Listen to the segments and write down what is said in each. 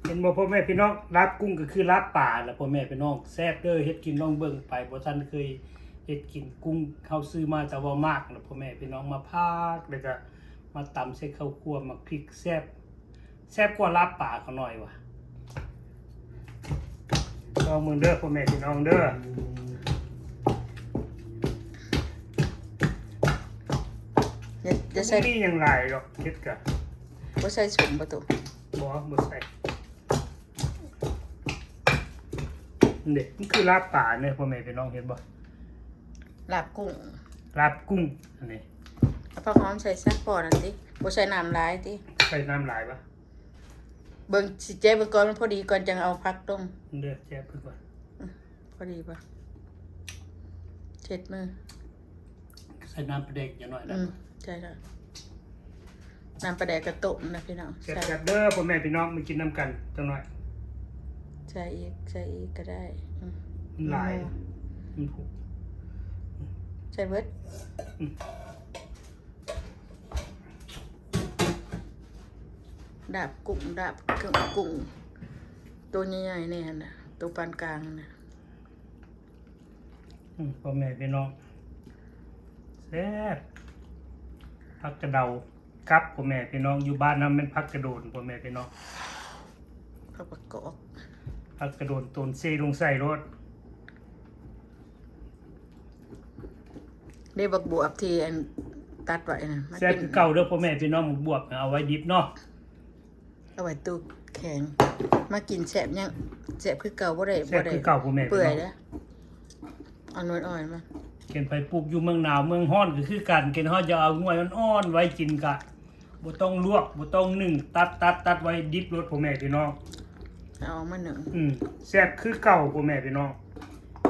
เห็นบ่พ่อแม่พี่น้องลาบกุ้งก็คือลาบป่าแหละพ่อแม่พี่น้องแซ่บเด้อเฮ็ดกินลองเบิ่งไปบ่ทันเคยเฮ็ดกินกุ้งเฮาซื้อมาแต่ว่ามากแล้วพ่อแม่พี่น้องมาพากแล้วก็มาตำใส่ข้าวคั่วมาพริกแซ่บกว่าลาบป่าเขาหน่อยว่ะลองมึงเด้อพ่อแม่พี่น้องเด้อจะใส่นี่ยังหลายดอกเฮ็ดกะบ่ใส่สุ่มประตู บ่ใส่นี่มันคือลาบป่าเนี่ยพ่อแม่พี่น้องเห็นบ่ลาบกุ้งลาบกุ้งอันนี้เอาผักหอมใส่ซักพอนั่นติบ่ใส่น้ำหลายติใส่น้ำหลายปะเบิ่งสิเจ๊เบิ่งก่อนมันพอดีก่อนจังเอาผักลงเด้อแจ๊บเพิ่นก่อนพอดีป่ะเช็ดมือใส่น้ำปลาแดกอย่างน้อยนะใช่ค่ะน้ำปลาแดกกระตุ่มนะพี่น้องแซ่บเด้อพ่อแม่พี่น้องมากินน้ำกันจังหน่อยใส่อีกก็ได้หลายใส่เบิดดาบกุ้งตัวใหญ่ๆเนี่ยนะตัวปานกลางนะพ่อแม่พี่น้องแซ่บผักกระเดาครับพ่อแม่พี่น้องอยู่บ้านนั้นเป็นผักกระโดนพ่อแม่พี่น้องผักประกอบผักกระโดนต้นเซลงใส่รถได้บักบวบที่อันตัดไว้นะแซ่บคือเก่าเด้อพ่อแม่พี่น้องบักบวบเอาไว้ดิบเนาะเอาไว้ตู้แข็งมากินแซ่บยังแซ่บคือเก่าบ่ได้แซ่บคือเก่าพ่อแม่พี่น้องเปื่อยแล้วอ่อนๆมาเกินไปปลูกอยู่เมืองหนาวเมืองร้อนก็คือกันเกินเฮาจะเอาง่วยอ่อนๆไว้กินกะบ่ต้องลวกบ่ต้องนึ่งตัดไว้ดิบรสพ่อแม่พี่น้องเอามาหนึ่งแซ่บคือเก่าพ่อแม่พี่น้อง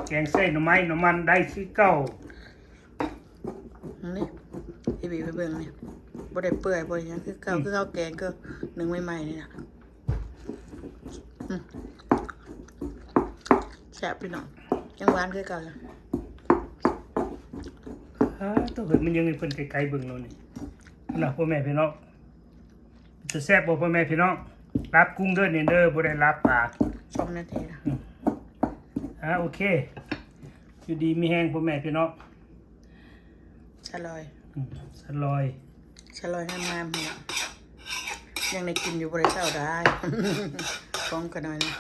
แกงใส่หน่อไม้หน่อมันได้คือเก่านี่อีบีไปเบิ่งนี่บ่ได้เปื่อยบ่หยังคือเก่าคือข้าวแกงก็นึ่งใหม่ๆนี่น่ะแซ่บพี่น้องยังหวานคือเก่าอยู่ตัวเกิดมันยังมีเพิ่นไกลๆเบิ่งโน่นนี่นะพ่อแม่พี่น้องจะแซ่บบ่พ่อแม่พี่น้องรับกุ้งเด้อนี่เด้อบ่ได้รับปลา2 นาทีนะโอเคอยู่ดีมีแห้งพ่อแม่พี่น้องฉลอยงามๆเนี่ยยังได้กินอยู่บ่ได้เช้าได้ของกันหน่อยนะ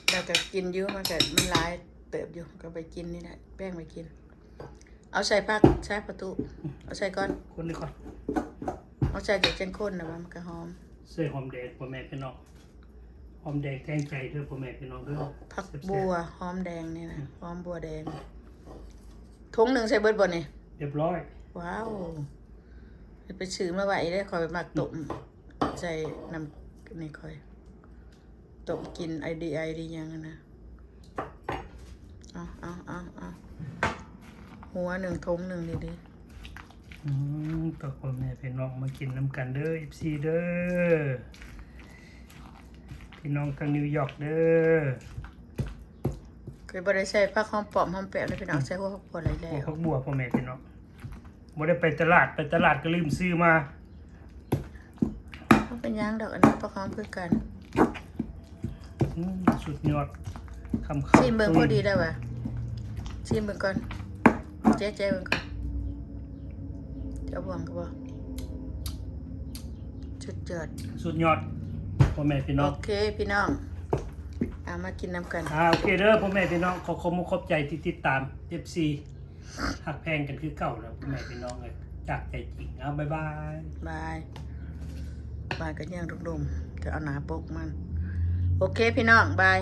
แล้วก็กินอยู่มันก็มันหลายเติบอยู่ก็ไปกินนี่แหละแป้งไปกินเอาใส่ผักใส่ประตูเอาใส่ก่อนคนนี้ก่อนเอาใส่จากเจนข้นนะมันก็หอมใส่หอมแดงพ่อแม่พี่น้องหอมแดงแทงใจเด้อพ่อแม่พี่น้องเด้อผักบัวหอมแดงนี่นะหอมบัวแดงถุงหนึ่งใส่เบิดบ่นี่เรียบร้อยว้าวไปซื้อมาไว้ได้คอยไปหมักต้มใส่น้ำนี่คอยต้มกินไอดียังนะเอาหัวหนึ่งทงหนึ่งดีต่อพ่อแม่พี่น้องมากินน้ำกันเด้อFCเด้อพี่น้องทางนิวยอร์กเด้อเคยบริใช้ผักหอมปอมหอมแปะเลยพี่น้องใช้หัวผักบัวอะไรแล้วผักบัวพ่อแม่พี่น้องบ่ได้ไปตลาดก็ลืมซื้อมาเป็นย่างดอกอันนี้ผักหอมคือกันสุดยอดชิมเบิ่งพอดีได้ป่ะชิมเบิ่งก่อนเจ๊เบิ่งก่อนจะบ่วงก็บ่สุดยอดพ่อแม่พี่น้องโอเคพี่น้องเอามากินน้ำกันโอเคเด้อพ่อแม่พี่น้องขอบใจที่ติดตาม FC หักแพงกันคือเก่าแล้วพ่อแม่พี่น้องเลยจากใจจริงบ๊ายบายกันย่างดุมๆจะเอาหนาปกมันโอเคพี่น้องบาย